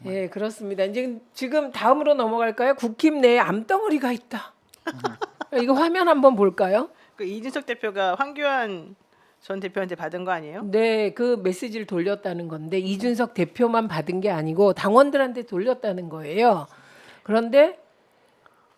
예, 그렇습니다. 이제 지금 다음으로 넘어갈까요? 국힘 내에 암덩어리가 있다. 이거 화면 한번 볼까요? 그 이준석 대표가 황교안 전 대표한테 받은 거 아니에요? 네, 그 메시지를 돌렸다는 건데 이준석 대표만 받은 게 아니고 당원들한테 돌렸다는 거예요. 그런데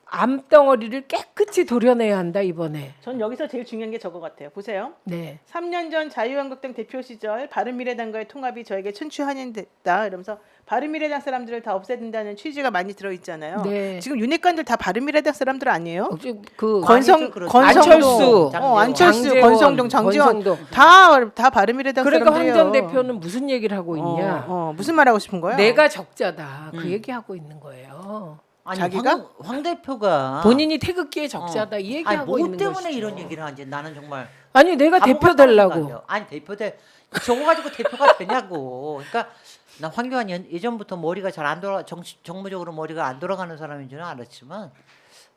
암덩어리를 깨끗이 도려내야 한다 이번에. 전 여기서 제일 중요한 게 저거 같아요. 보세요. 네. 3년 전 자유한국당 대표 시절 바른미래당과의 통합이 저에게 천추한인됐다. 이러면서 바른미래당 사람들을 다 없애야 된다는 취지가 많이 들어있잖아요. 네. 지금 윤핵관들 다 바른미래당 사람들 아니에요? 혹시 그 권성동, 안철수, 안철수, 장제원, 권성동, 장지원 권성동. 다 바른미래당 그러니까 사람들이에요. 황 전 대표는 무슨 얘기를 하고 있냐? 무슨 말 하고 싶은 거야? 내가 적자다. 그 얘기하고 있는 거예요. 아니 자기가? 황 대표가 본인이 태극기에 적자다 이 얘기하고 뭐 있는 때문에 것이죠. 이런 얘기를 하는지 나는 정말 아니 내가 대표 바보가 따라가는 거 되려고. 아니에요. 아니 대표 돼 저거 가지고 대표가 되냐고. 그러니까 나 황교안 예전부터 머리가 잘 안 돌아 정무적으로 머리가 안 돌아가는 사람인 줄은 알았지만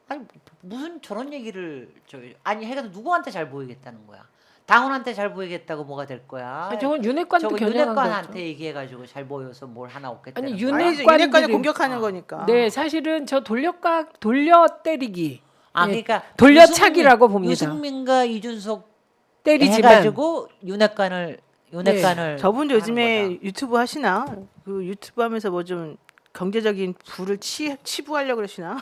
아니 무슨 저런 얘기를 아니 해가지고 누구한테 잘 보이겠다는 거야. 당원한테 잘 보이겠다고 뭐가 될 거야. 아니, 저건 윤핵관도 저거 겨냥한 윤핵관한테 거죠. 얘기해가지고 잘 보여서 뭘 하나 없겠다. 아니 윤핵관을 윤핵관들이 공격하는 거니까. 네 사실은 저 돌려 때리기. 네, 그러니까 돌려차기라고 봅니다. 유승민과 이준석 때리지만 해가지고 윤핵관을 저분도 하는 요즘에 거다. 유튜브 하시나? 그 유튜브 하면서 뭐 좀 경제적인 부를 치부하려고 그러시나?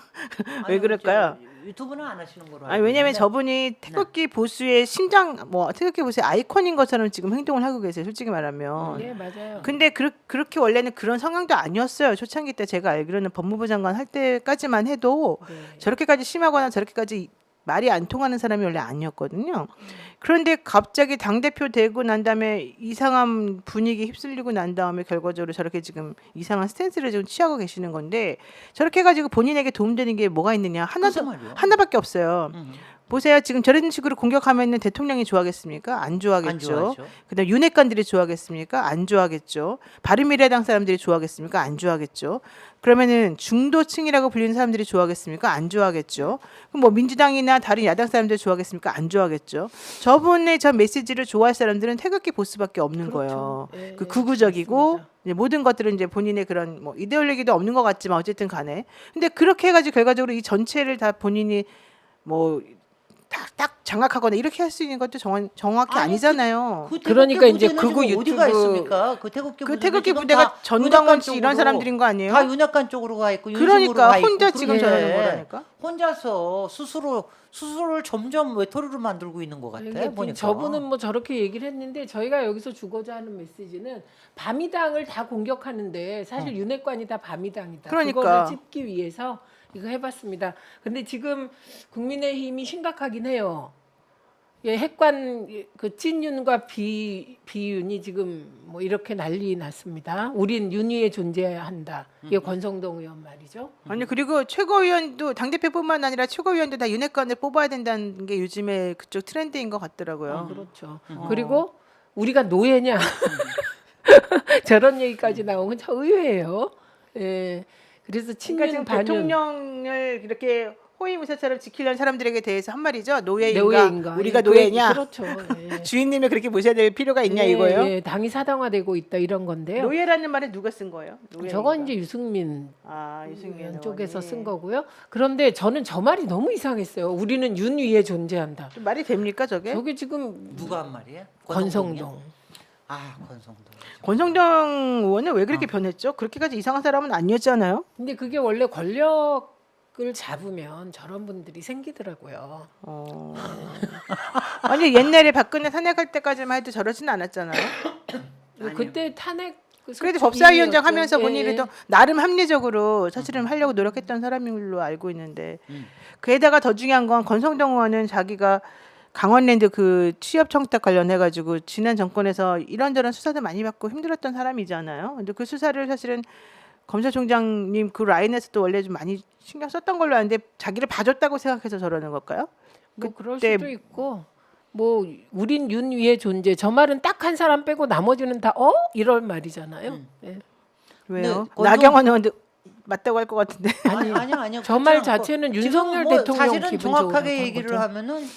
왜 아니, 그럴까요? 저 유튜브는 안 하시는 거로 아니 알고 왜냐면 있는데. 저분이 태극기 보수의 심장 뭐 태극기 보수의 아이콘인 것처럼 지금 행동을 하고 계세요. 솔직히 말하면. 네 맞아요. 근데 그렇게 원래는 그런 성향도 아니었어요. 초창기 때 제가 알기로는 법무부 장관 할 때까지만 해도 네. 저렇게까지 심하거나 저렇게까지 말이 안 통하는 사람이 원래 아니었거든요. 그런데 갑자기 당대표 되고 난 다음에 이상한 분위기 휩쓸리고 난 다음에 결과적으로 저렇게 지금 이상한 스탠스를 지금 취하고 계시는 건데 저렇게 해가지고 본인에게 도움되는 게 뭐가 있느냐 글쎄 말이야. 하나밖에 없어요. 보세요. 지금 저런 식으로 공격하면 대통령이 좋아하겠습니까? 안 안 좋아하겠죠. 좋아하죠. 그다음 윤핵관들이 좋아하겠습니까? 안 좋아하겠죠. 바른미래당 사람들이 좋아하겠습니까? 안 좋아하겠죠. 그러면은 중도층이라고 불리는 사람들이 좋아하겠습니까? 안 좋아하겠죠. 그럼 뭐 민주당이나 다른 야당 사람들 좋아하겠습니까? 안 좋아하겠죠. 저분의 저 메시지를 좋아할 사람들은 태극기 보수밖에 없는 거예요. 예, 그 예, 극우적이고 맞습니다. 이제 모든 것들은 이제 본인의 그런 뭐 이데올로기도 없는 것 같지만 어쨌든 간에 근데 그렇게 해가지고 결과적으로 이 전체를 다 본인이 뭐 딱 장악하거나 이렇게 할 수 있는 것도 정확히 아니, 아니잖아요. 그 그러니까 태극기 이제 부대는 극우 지금 어디가 유튜브 있습니까? 그 태극기 그 부대는 태극기 지금 부대가 다 전광훈 씨 윤핵관 이런 쪽으로, 사람들인 거 아니에요? 다 윤핵관 쪽으로 가 있고 윤심으로 그러니까 가 있고 혼자 지금 그런데 저러는 거라니까. 혼자서 스스로를 점점 외톨이로 만들고 있는 것 같아. 그러니까 보니까 저분은 뭐 저렇게 얘기를 했는데 저희가 여기서 주고자 하는 메시지는 바미당을 다 공격하는데 사실 윤핵관이 다 바미당이다. 그러니까. 그거를 짚기 위해서 이거 해봤습니다. 근데 지금 국민의힘이 심각하긴 해요. 예, 핵관 그 찐윤과 비윤이 지금 뭐 이렇게 난리 났습니다. 우린 윤 위에 존재해야 한다. 이게 권성동 의원 말이죠. 아니 그리고 최고위원도 당 대표뿐만 아니라 최고위원도 다 윤핵관을 뽑아야 된다는 게 요즘에 그쪽 트렌드인 것 같더라고요. 그렇죠. 그리고 우리가 노예냐 저런 얘기까지 나오면 참 의외예요. 예. 그래서 그러니까 친윤 지금 반윤 대통령을 이렇게 호위무사처럼 지키려는 사람들에게 대해서 한 말이죠. 노예인가? 노예인가? 우리가 예, 노예냐? 그렇죠. 예. 주인님을 그렇게 모셔야 될 필요가 있냐 예, 이거예요? 예, 당이 사당화되고 있다 이런 건데요. 노예라는 말은 누가 쓴 거예요? 노예인가? 저건 이제 유승민 유승민 의원 의원이. 쪽에서 쓴 거고요. 그런데 저는 저 말이 너무 이상했어요. 우리는 윤 위에 존재한다. 좀 말이 됩니까 저게? 저게 지금 누가 한 말이에요? 권성동. 권성동. 권성동 의원은 왜 그렇게 변했죠? 그렇게까지 이상한 사람은 아니었잖아요. 근데 그게 원래 권력을 잡으면 저런 분들이 생기더라고요. 아니 옛날에 박근혜 탄핵할 때까지만 해도 저러진 않았잖아요. 그때 탄핵 그래도 법사위원장 소추위였죠. 하면서 예, 본인도 나름 합리적으로 사실은 하려고 노력했던 사람인 걸로 알고 있는데 그에다가 더 중요한 건 권성동 의원은 자기가 강원랜드 그 취업 청탁 관련해 가지고 지난 정권에서 이런저런 수사도 많이 받고 힘들었던 사람이잖아요. 근데 그 수사를 사실은 검찰총장님 그 라인에서도 원래 좀 많이 신경 썼던 걸로 아는데 자기를 봐줬다고 생각해서 저러는 걸까요? 뭐 그럴 그때- 수도 있고 뭐 우린 윤 위의 존재 저 말은 딱 한 사람 빼고 나머지는 다 이런 말이잖아요. 예. 왜요? 권성- 나경원 의원도 맞다고 할 것 같은데. 아니요. 저 말 그렇지 않고 자체는 지금 윤석열 뭐 대통령 사실은 기분 정확하게 좋으라고 한 얘기를 거죠. 하면은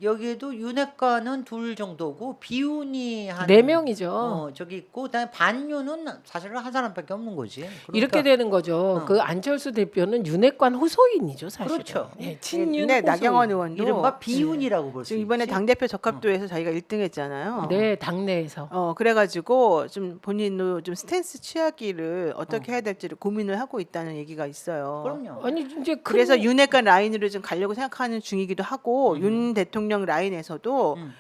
여기에도 윤핵관은 둘 정도고 비윤이 한 4명이죠. 저기 있고 그다음에 반윤은 사실은 한 사람밖에 없는 거지. 그러니까, 이렇게 되는 거죠. 그 안철수 대표는 윤핵관 호소인이죠, 사실. 그렇죠. 예, 친윤 네, 호소인. 나경원 의원도 이른바 비윤이라고 볼 수 지금 있지. 이번에 당 대표 적합도에서 자기가 1등했잖아요. 네, 당내에서. 그래가지고 좀 본인도 좀 스탠스 취하기를 어떻게 해야 될지를 고민을 하고 있다는 얘기가 있어요. 그럼요. 아니 이제 그래서 윤핵관 라인으로 좀 가려고 생각하는 중이기도 하고 윤 대통령 라인에서도 음.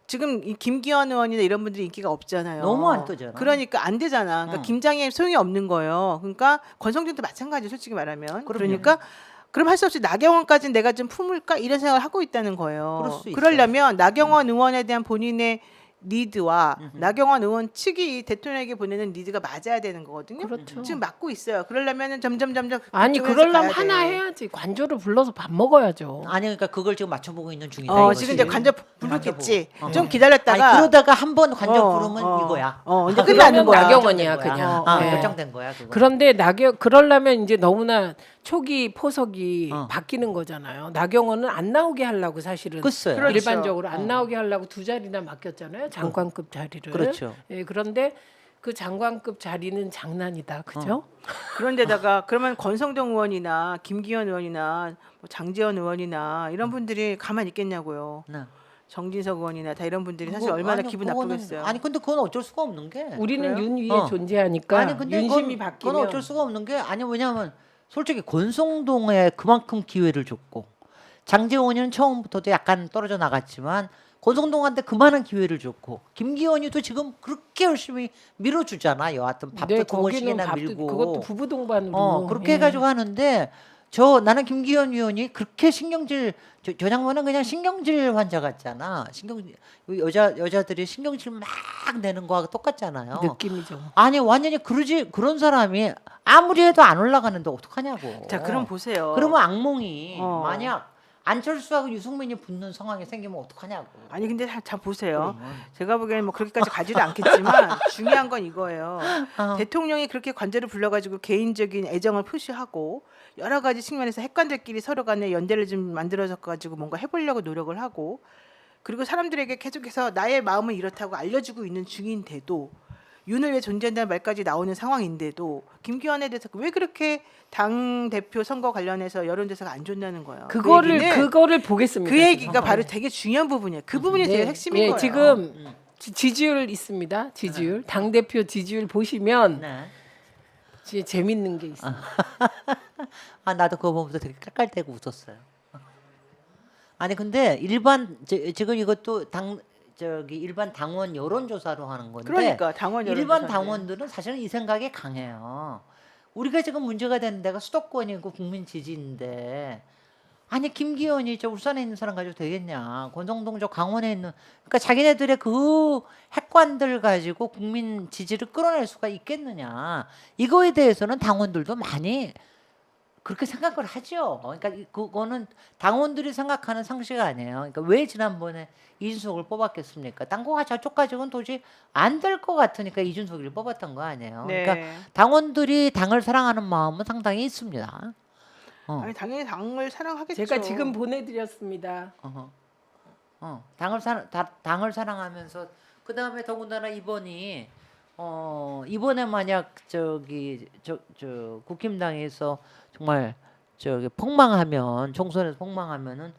지금 이 김기현 의원이나 이런 분들이 인기가 없잖아요. 너무 안 뜨잖아. 그러니까 안 되잖아. 그러니까 김장에 소용이 없는 거예요. 그러니까 권성준도 마찬가지 솔직히 말하면. 그러니까 그럼 할 수 없이 나경원까지는 내가 좀 품을까 이런 생각을 하고 있다는 거예요. 그럴 수 있어요. 그러려면 나경원 의원에 대한 본인의 리드와 나경원 의원 측이 대통령에게 보내는 리드가 맞아야 되는 거거든요. 그렇죠. 지금 맞고 있어요. 그러려면 점점 아니 그쪽에서 그러려면 가야 하나 돼. 해야지. 관조를 불러서 밥 먹어야죠. 아니 그러니까 그걸 지금 맞춰보고 있는 중이다. 이거지. 지금 이제 관저 부르겠지. 어. 좀 기다렸다가 아니, 그러다가 한 번 관저 부르면 이거야. 이제 끝나는 거야. 나경원이야, 결정된 거야. 그냥. 아, 네. 결정된 거야. 그거. 그런데 그러려면 이제 너무나 초기 포석이 어. 바뀌는 거잖아요. 나경원은 안 나오게 하려고 사실은 글쎄요. 그렇죠. 일반적으로 안 나오게 하려고 2자리나 맡겼잖아요. 장관급 자리를. 그렇죠. 예, 그런데 그 장관급 자리는 장난이다. 그죠? 그런데다가 그러면 권성동 의원이나 김기현 의원이나 뭐 장제원 의원이나 이런 분들이 가만히 있겠냐고요. 네. 정진석 의원이나 다 이런 분들이 사실 그거- 얼마나 아니, 기분 그거는- 나쁘겠어요. 아니 근데 그건 어쩔 수가 없는 게. 우리는 그래요? 윤 위에 어. 존재하니까 아니 근데 윤심이 그건 바뀌면 어쩔 수가 없는 게 아니 왜냐하면 솔직히 권성동에 그만큼 기회를 줬고 장제원이는 처음부터도 약간 떨어져 나갔지만 권성동한테 그만한 기회를 줬고 김기현이도 지금 그렇게 열심히 밀어주잖아. 여하튼 밥도 네, 두 거기는 번씩이나 밥도 밀고 그것도 부부 동반으로 그렇게 예. 해가지고 하는데 나는 김기현 의원이 그렇게 신경질 저 장모는 그냥 신경질 환자 같잖아. 여자들이 신경질 막 내는 거하고 똑같잖아요. 느낌이죠. 아니 완전히 그런 사람이 아무리 해도 안 올라가는데 어떡하냐고. 자, 그럼 보세요. 그러면 악몽이 어. 만약 안철수하고 유승민이 붙는 상황이 생기면 어떡하냐고. 아니 근데 참 보세요. 그러면. 제가 보기에는 뭐 그렇게까지 가지도 않겠지만 중요한 건 이거예요. 어. 대통령이 그렇게 관저를 불러가지고 개인적인 애정을 표시하고 여러 가지 측면에서 핵관들끼리 서로 간에 연대를 좀 만들어서 가지고 뭔가 해보려고 노력을 하고 그리고 사람들에게 계속해서 나의 마음은 이렇다고 알려주고 있는 중인데도 윤을 왜 존재한다는 말까지 나오는 상황인데도 김기현에 대해서 왜 그렇게 당 대표 선거 관련해서 여론조사가 안 좋냐는 거예요. 그거를 보겠습니다. 그 얘기가 지금. 바로 되게 중요한 부분이에요. 그 부분이 되게 핵심인 거예요. 지금 지지율 있습니다. 지지율 당 대표 지지율 보시면 네. 진짜 재밌는 게 있어요. 아 나도 그거 보면서 되게 깔깔대고 웃었어요. 아니 근데 지금 이것도 일반 당원 여론조사로 하는 건데 그러니까 당원 일반 여론조사인데. 당원들은 사실은 이 생각에 강해요. 우리가 지금 문제가 되는 데가 수도권이고 국민 지지인데 아니 김기현이 저 울산에 있는 사람 가지고 되겠냐. 권성동 저 강원에 있는 그러니까 자기네들의 그 핵관들 가지고 국민 지지를 끌어낼 수가 있겠느냐. 이거에 대해서는 당원들도 많이 그렇게 생각을 하죠. 그러니까 그거는 당원들이 생각하는 상식 아니에요. 그러니까 왜 지난번에 이준석을 뽑았겠습니까? 당고가 저쪽 가지고는 도저히 안 될 것 같으니까 이준석을 뽑았던 거 아니에요. 네. 그러니까 당원들이 당을 사랑하는 마음은 상당히 있습니다. 아니 당연히 당을 사랑하겠죠. 제가 지금 보내드렸습니다. 당을 사랑하면서 그 다음에 더군다나 이번에 만약 국힘당에서 정말 폭망하면 총선에서 폭망하면은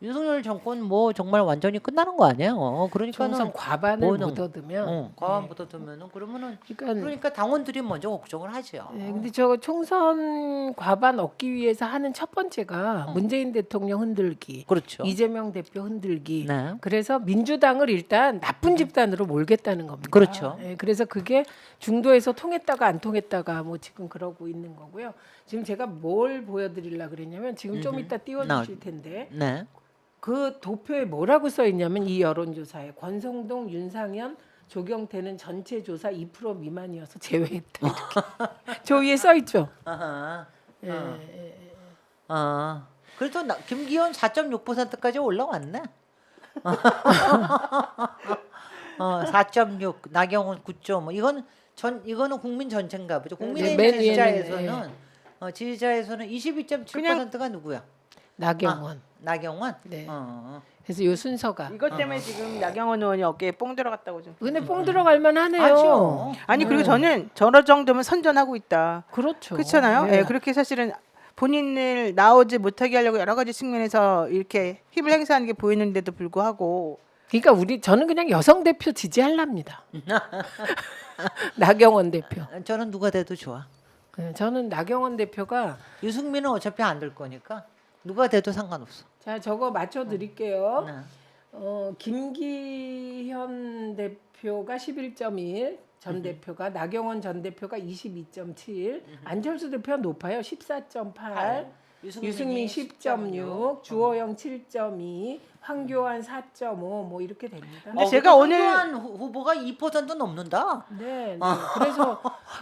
윤석열 정권 뭐 정말 완전히 끝나는 거 아니에요? 그러니까는 총선 과반을 못 얻으면 과반부터 두면은 그러니까 그러니까 당원들이 먼저 걱정을 하죠. 네, 근데 저 총선 과반 얻기 위해서 하는 첫 번째가 문재인 대통령 흔들기, 그렇죠. 이재명 대표 흔들기. 네. 그래서 민주당을 일단 나쁜 집단으로 몰겠다는 겁니다. 그렇죠. 네, 그래서 그게 중도에서 통했다가 안 통했다가 뭐 지금 그러고 있는 거고요. 지금 제가 뭘 보여드리려 그랬냐면 지금 좀 이따 띄워주실 텐데 네. 그 도표에 뭐라고 써 있냐면 이 여론조사에 권성동, 윤상현, 조경태는 전체 조사 2% 미만이어서 제외했다 이렇게 저 위에 써 있죠. 아하. 예. 그래도 김기현 4.6%까지 올라왔네. 4.6, 나경원 9.5. 이거는 국민 전체인가 보죠. 국민의힘 맨 위에는, 지지자에서는 22.7%가 누구야? 나경원. 나경원. 네. 어. 그래서 요 순서가. 이것 때문에 지금 나경원 의원이 어깨에 뽕 들어갔다고 좀. 근데 뽕 들어갈 만하네요. 하죠. 아니 그리고 저는 저런 정도면 선전하고 있다. 그렇죠. 그렇잖아요. 네. 예, 그렇게 사실은 본인을 나오지 못하게 하려고 여러 가지 측면에서 이렇게 힘을 행사하는 게 보이는데도 불구하고 그러니까 저는 그냥 여성 대표 지지할랍니다. 나경원 대표. 저는 누가 돼도 좋아. 네, 저는 나경원 대표가 유승민은 어차피 안 될 거니까 누가 돼도 상관없어. 자 저거 맞춰 드릴게요. 네. 김기현 대표가 11.1, 전 대표가 나경원 전 대표가 22.7, 안철수 대표가 높아요. 14.8, 유승민 10.6, 주호영 7.2, 황교안 4.5 뭐 이렇게 됩니다. 근데 제가 오늘- 황교안 후보가 2% 넘는다. 네, 네. 그래서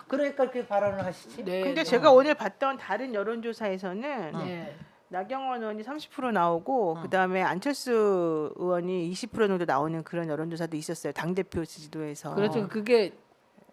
그러니까 그렇게 발언을 하시지. 네, 근데 네. 제가 오늘 봤던 다른 여론조사에서는 네. 나경원 의원이 30% 나오고 그다음에 안철수 의원이 20% 정도 나오는 그런 여론조사도 있었어요. 당 대표 지지도에서. 그렇죠. 그게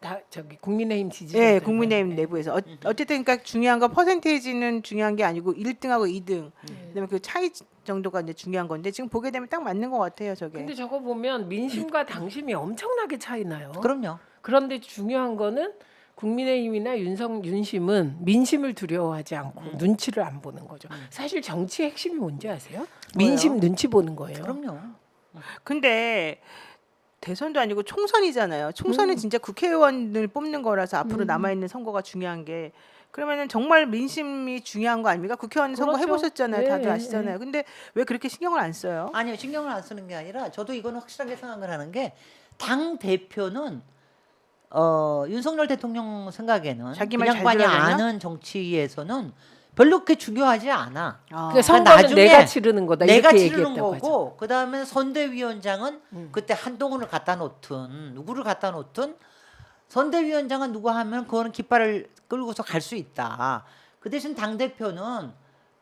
다 저기 국민의힘 지지. 예, 국민의힘 내부에서 어쨌든 그러니까 중요한 건 퍼센테이지는 중요한 게 아니고 1등하고 2등 그다음에 그 차이 정도가 이제 중요한 건데 지금 보게 되면 딱 맞는 것 같아요, 저게. 근데 저거 보면 민심과 당심이 엄청나게 차이 나요. 그럼요. 그런데 중요한 거는 국민의힘이나 윤심은 민심을 두려워하지 않고 눈치를 안 보는 거죠. 사실 정치의 핵심이 뭔지 아세요? 민심 눈치 보는 거예요. 그럼요. 근데 대선도 아니고 총선이잖아요. 총선은 진짜 국회의원을 뽑는 거라서 앞으로 남아 있는 선거가 중요한 게 그러면은 정말 민심이 중요한 거 아닙니까? 국회의원 선거 그렇죠. 해보셨잖아요. 네, 다들 아시잖아요. 근데 왜 그렇게 신경을 안 써요? 아니요, 신경을 안 쓰는 게 아니라 저도 이거는 확실하게 생각을 하는 게 당 대표는 윤석열 대통령 생각에는 자기 그 말 잘 양반이 들어야 되나? 아는 정치에서는 별로 그렇게 중요하지 않아. 그러니까 선거는 나중에 내가 치르는 거다 내가 이렇게 치르는 얘기했다고 하죠. 거고 그다음에 선대위원장은 그때 한동훈을 갖다 놓든 누구를 갖다 놓든 선대위원장은 누구 하면 그거는 깃발을 끌고서 갈 수 있다. 그 대신 당 대표는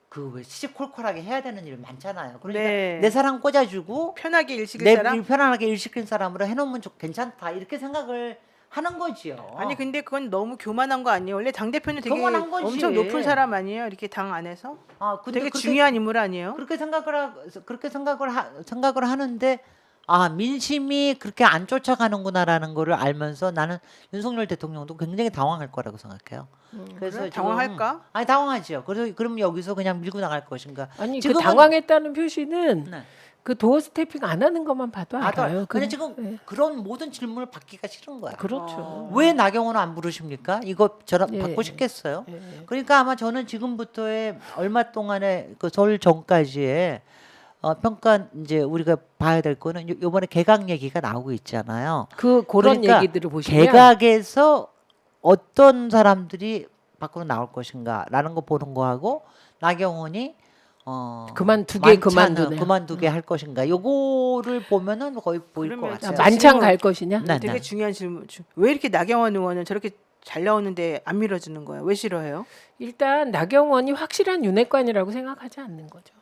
그 시시콜콜하게 해야 되는 일이 많잖아요. 그러니까 네. 내 사람 꽂아주고 편하게 일시킬 내 사람? 편안하게 일 시킨 사람으로 해놓으면 괜찮다 이렇게 생각을 하는 거지요. 아니 근데 그건 너무 교만한 거 아니에요? 원래 당 대표는 되게 교만한 거지. 엄청 높은 사람 아니에요? 이렇게 당 안에서 근데 되게 그렇게- 중요한 인물 아니에요? 그렇게 생각을 하는데 민심이 그렇게 안 쫓아가는구나라는 거를 알면서 나는 윤석열 대통령도 굉장히 당황할 거라고 생각해요. 그래서 그래? 지금- 당황할까? 아니 당황하죠. 그래서 그럼 여기서 그냥 밀고 나갈 것인가? 아니 그 지금은- 당황했다는 표시는 네. 그 도어 스태핑 안 하는 것만 봐도 알아요. 근데 그- 지금 네. 그런 모든 질문을 받기가 싫은 거야. 그렇죠. 왜 나경원을 안 부르십니까? 이거 저랑 예. 받고 싶겠어요? 예. 그러니까 아마 저는 지금부터의 얼마 동안의 그 설 전까지의 평가 이제 우리가 봐야 될 거는 요번에 개각 얘기가 나오고 있잖아요. 그런 그러니까 얘기들을 보시면 개각에서 어떤 사람들이 밖으로 나올 것인가라는 거 보는 거하고 나경원이 그만두게 많잖아요. 그만두네. 그만두게 할 것인가 요거를 보면은 거의 보일 것 그러면 같아요. 만찬 지금은- 갈 것이냐? 네, 되게 네. 중요한 질문. 왜 이렇게 나경원 의원은 저렇게 잘 나오는데 안 밀어주는 거예요? 왜 싫어해요? 일단 나경원이 확실한 윤핵관이라고 생각하지 않는 거죠.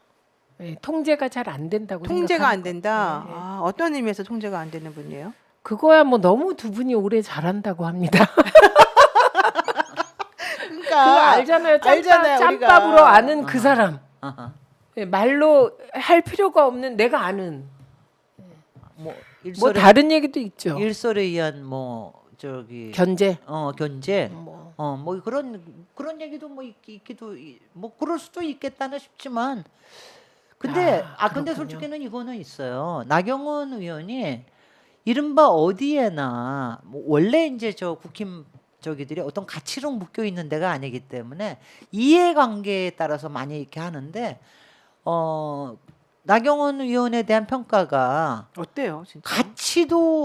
예, 통제가 잘 안 된다고 통제가 안 생각하는 된다. 네, 네. 어떤 의미에서 통제가 안 되는 분이에요? 그거야 뭐 너무 두 분이 오래 잘한다고 합니다. 그거 알잖아요. 알잖아요, 우리가. 짬밥으로 아는 그 사람. 아하. 예, 말로 할 필요가 없는 내가 아는. 뭐 뭐 다른 얘기도 있죠. 일설에 의한 뭐 저기 견제. 견제 뭐. 뭐 그런 얘기도 뭐 있기도 뭐 그럴 수도 있겠다는 싶지만 근데 근데 그렇군요. 솔직히는 이거는 있어요. 나경원 의원이 이른바 어디에나 뭐 원래 이제 저 국힘 저기들이 어떤 가치로 묶여 있는 데가 아니기 때문에 이해관계에 따라서 많이 이렇게 하는데 나경원 의원에 대한 평가가 어때요, 진짜?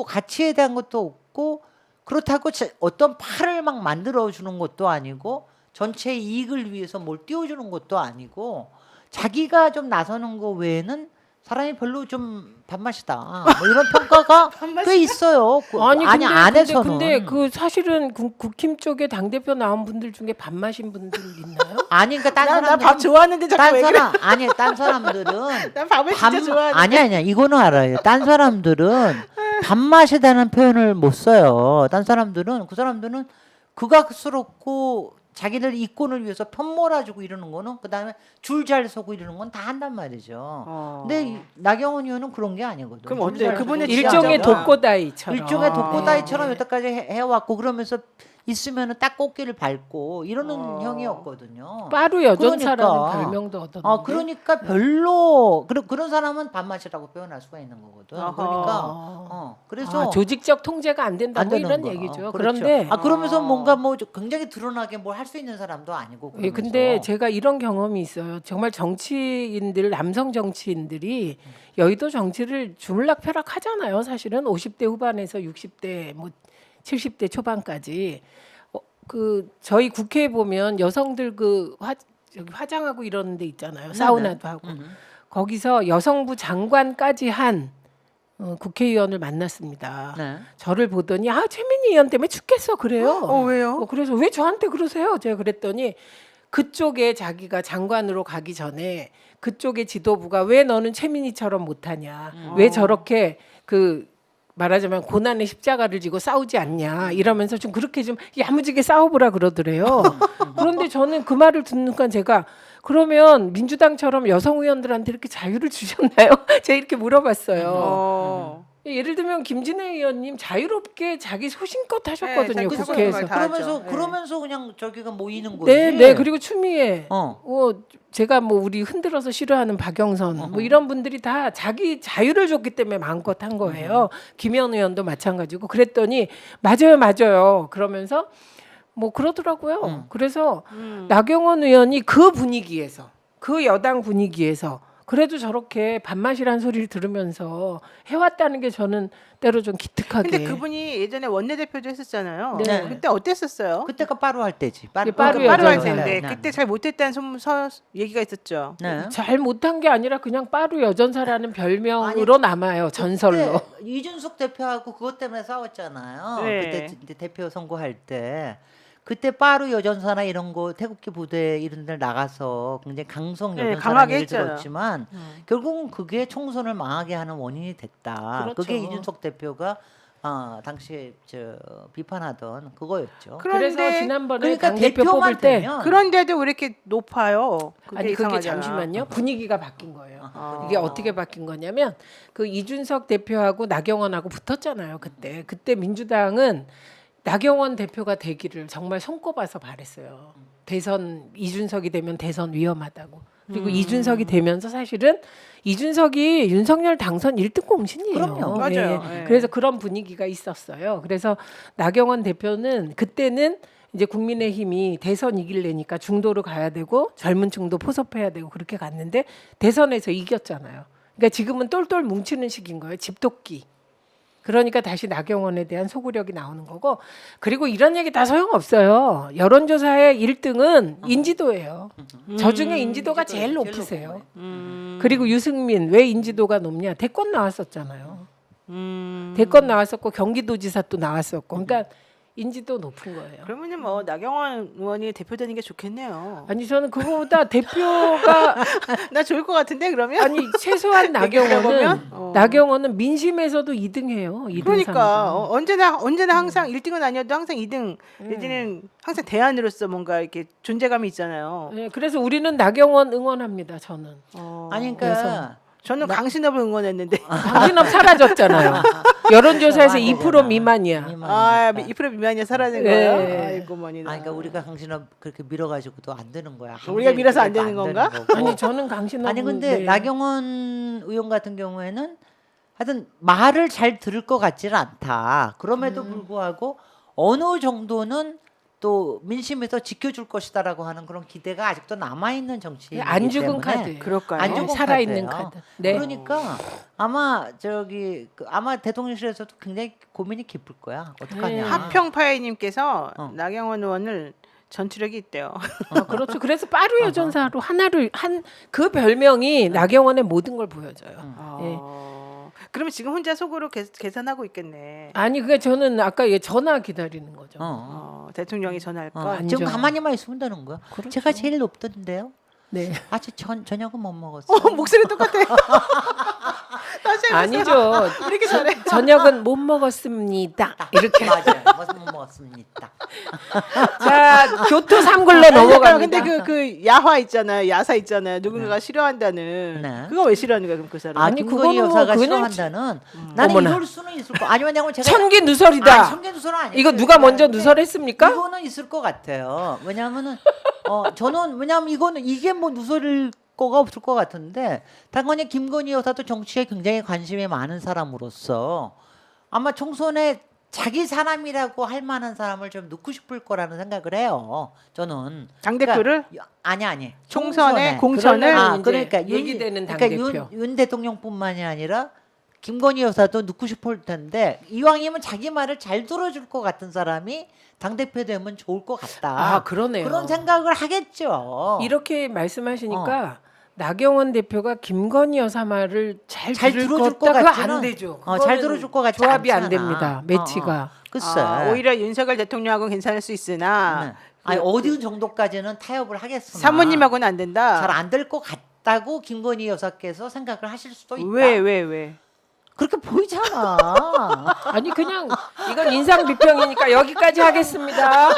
가치에 대한 것도 없고 그렇다고 어떤 팔을 막 만들어 주는 것도 아니고 전체 이익을 위해서 뭘 띄워주는 것도 아니고 자기가 좀 나서는 거 외에는 사람이 별로 좀 밥맛이다. 뭐 이런 평가가 꽤 있어요. 안에서는. 근데 그 사실은 국힘 쪽에 당 대표 나온 분들 중에 밥맛인 분들 있나요? 아니 그러니까 딴 나밥 사람들은 좋아하는데 자꾸 왜 그래? 딴 사람들은 난 밥을 진짜 좋아하는데. 아니야 이거는 알아요. 딴 사람들은 밥맛이라는 표현을 못 써요. 딴 사람들은 그 사람들은 극악스럽고 자기들 이권을 위해서 편 몰아주고 이러는 거는 그다음에 줄 잘 서고 이러는 건 다 한단 말이죠. 근데 이 나경원 의원은 그런 게 아니거든. 그럼 줄 어때요? 잘 그분의 서고 일종의 진짜잖아. 독고다이처럼. 일종의 독고다이처럼 네. 여태까지 해왔고 그러면서 있으면은 딱 꽃길을 밟고 이러는 형이었거든요. 빠루 여전사라는 그러니까. 별명도 얻었는데. 그러니까 별로 그런 사람은 밥맛이라고 표현할 수가 있는 거거든. 어허. 그러니까 그래서 조직적 통제가 안 된다 안 뭐 되는 이런 거. 얘기죠. 그렇죠. 그런데 그러면서 뭔가 뭐 굉장히 드러나게 뭘 할 수 있는 사람도 아니고. 예, 그러면서. 근데 제가 이런 경험이 있어요. 정말 정치인들, 남성 정치인들이 여의도 정치를 주물락펴락 하잖아요. 사실은 50대 후반에서 60대 뭐 70대 초반까지 그 저희 국회에 보면 여성들 저기 화장하고 이러는 데 있잖아요. 사우나도 하고. 거기서 여성부 장관까지 한 국회의원을 만났습니다. 네. 저를 보더니 최민희 의원 때문에 죽겠어 그래요. 왜요? 그래서 왜 저한테 그러세요? 제가 그랬더니 그쪽에 자기가 장관으로 가기 전에 그쪽의 지도부가 왜 너는 최민희처럼 못하냐? 왜 저렇게 말하자면 고난의 십자가를 지고 싸우지 않냐 이러면서 좀 그렇게 좀 야무지게 싸워보라 그러더래요. 그런데 저는 그 말을 듣는 순간 제가 그러면 민주당처럼 여성 의원들한테 이렇게 자유를 주셨나요? 제가 이렇게 물어봤어요. 예를 들면 김진애 의원님 자유롭게 자기 소신껏 하셨거든요. 자기 국회에서. 소신껏 다 하죠. 그러면서 그냥 저기가 모이는 거지. 네. 그리고 추미애, 어. 제가 뭐 우리 흔들어서 싫어하는 박영선, 뭐 이런 분들이 다 자기 자유를 줬기 때문에 마음껏 한 거예요. 김현 의원도 마찬가지고. 그랬더니 맞아요. 그러면서 뭐 그러더라고요. 그래서 나경원 의원이 그 분위기에서, 그 여당 분위기에서 그래도 저렇게 밥맛이란 소리를 들으면서 해왔다는 게 저는 때로 좀 기특하게. 근데 그분이 예전에 원내대표도 했었잖아요. 네. 그때 어땠었어요? 그때가 빠루 할 때지. 빠루 빠루 여전사. 할 여전사. 텐데 네. 그때 잘 못했다는 얘기가 있었죠. 네. 잘 못한 게 아니라 그냥 빠루 여전사라는 별명으로 남아요. 전설로. 그때 이준석 대표하고 그것 때문에 싸웠잖아요. 네. 그때 이제 대표 선거할 때 그때 빠루 여전사나 이런 거 태극기 부대 이런 데 나가서 굉장히 강성 네, 여전사라는 강하게 얘기를 했잖아요. 들었지만 결국은 그게 총선을 망하게 하는 원인이 됐다. 그렇죠. 그게 이준석 대표가 당시에 비판하던 그거였죠. 그래서 그런데 지난번에 그러니까 당대표 대표만 뽑을 때 되면 그런데도 왜 이렇게 높아요? 아니 그게 이상하잖아. 잠시만요. 분위기가 바뀐 거예요. 아. 이게 어떻게 바뀐 거냐면 그 이준석 대표하고 나경원하고 붙었잖아요. 그때 민주당은 나경원 대표가 되기를 정말 손꼽아서 바랬어요. 대선 이준석이 되면 대선 위험하다고. 그리고 이준석이 되면서 사실은 이준석이 윤석열 당선 1등 공신이에요. 그럼요. 맞아요. 예. 예. 그래서 그런 분위기가 있었어요. 그래서 나경원 대표는 그때는 이제 국민의힘이 대선 이기려니까 중도로 가야 되고 젊은 층도 포섭해야 되고 그렇게 갔는데 대선에서 이겼잖아요. 그러니까 지금은 똘똘 뭉치는 시기인 거예요. 집토끼. 그러니까 다시 나경원에 대한 소구력이 나오는 거고 그리고 이런 얘기 다 소용없어요. 여론조사의 1등은 인지도예요. 저 중에 인지도가 제일 높으세요. 그리고 유승민 왜 인지도가 높냐? 대권 나왔었잖아요. 대권 나왔었고 경기도지사 또 나왔었고 그러니까 인지도 높은 거예요. 그러면은 뭐 나경원 의원이 대표되는 게 좋겠네요. 아니 저는 그거보다 대표가 나 좋을 것 같은데 그러면? 아니 최소한 보면? 나경원은 민심에서도 2등해요. 2등 그러니까 언제나 항상 1등은 아니어도 항상 2등 내지는 항상 대안으로서 뭔가 이렇게 존재감이 있잖아요. 네, 그래서 우리는 나경원 응원합니다. 저는. 아니 그러니까 저는 강신업을 응원했는데 강신업 사라졌잖아요. 여론조사에서 맞아, 2% 맞아. 미만이야. 2% 미만이 사라진 네. 거예요. 아이고 머니나. 그러니까 우리가 강신업 그렇게 밀어가지고도 안 되는 거야. 우리가 밀어서 안 되는 건가? 거고. 아니 저는 강신업 아니 근데 나경원 의원 같은 경우에는 하여튼 말을 잘 들을 것 같지는 않다. 그럼에도 불구하고 어느 정도는 또 민심에서 지켜줄 것이다라고 하는 그런 기대가 아직도 남아 있는 정치이기 안 죽은 때문에 카드. 그럴까요? 안 죽은 살아 있는 카드예요. 카드. 네. 그러니까 아마 아마 대통령실에서도 굉장히 고민이 깊을 거야. 어떡하냐. 네. 하평파이님께서 나경원 의원을 전투력이 있대요. 그렇죠. 그래서 빠루 여전사로 하나를 한 그 별명이 나경원의 모든 걸 보여줘요. 예. 그러면 지금 혼자 속으로 계산하고 있겠네. 아니 그게 저는 아까 전화 기다리는 거죠. 대통령이 전화할 거. 아니죠. 지금 가만히만 있으면 되는 거야. 그렇죠. 제가 제일 높던데요. 네. 아직 저녁은 못 먹었어요. 목소리 똑같아. 나 다시 해보세요. 아니죠. 이렇게 잘해. 저녁은 못 먹었습니다. 이렇게. 맞아요. 못 먹었습니다. 자, 교토 삼글로 아니, 넘어갑니다. 근데 그 야화 있잖아요. 야사 있잖아요. 누군가가 싫어한다는. 네. 그거 왜 싫어하는 거야 그럼 그 사람? 아니, 김건희 그거는 뭐 여사가 그냥 싫어한다는 나는 어머나. 이럴 수는 있을 거. 아니 왜냐면 제가 천기 누설이다. 성견수설은 아니에요. 이거 누가 먼저 누설했습니까? 이거는 있을 것 같아요. 왜냐하면은 저는 왜냐하면 이게 뭐 누설일 거가 없을 것 같은데 당연히 김건희 여사도 정치에 굉장히 관심이 많은 사람으로서 아마 총선에 자기 사람이라고 할 만한 사람을 좀 넣고 싶을 거라는 생각을 해요. 저는 당 대표를 그러니까, 아니 총선에 공천을 그러려면 이제 그러니까 얘기되는 그러니까 윤 대통령뿐만이 아니라 김건희 여사도 넣고 싶을 텐데 이왕이면 자기 말을 잘 들어줄 것 같은 사람이 당 대표 되면 좋을 것 같다. 아, 그러네요. 그런 생각을 하겠죠. 이렇게 말씀하시니까 나경원 대표가 김건희 여사 말을 잘 들을 들어줄 것 것 같다. 그거 같지는 안 되죠. 잘 그거는 들어줄 것 같지 조합이 안 않잖아. 됩니다. 매치가. 글쎄. 오히려 윤석열 대통령하고는 괜찮을 수 있으나 네. 아니 어디 정도까지는 타협을 하겠으나 사모님하고는 안 된다. 잘 안 될 것 같다고 김건희 여사께서 생각을 하실 수도 있다. 왜? 그렇게 보이잖아. 아니 그냥 이건 인상 비평이니까 여기까지 하겠습니다.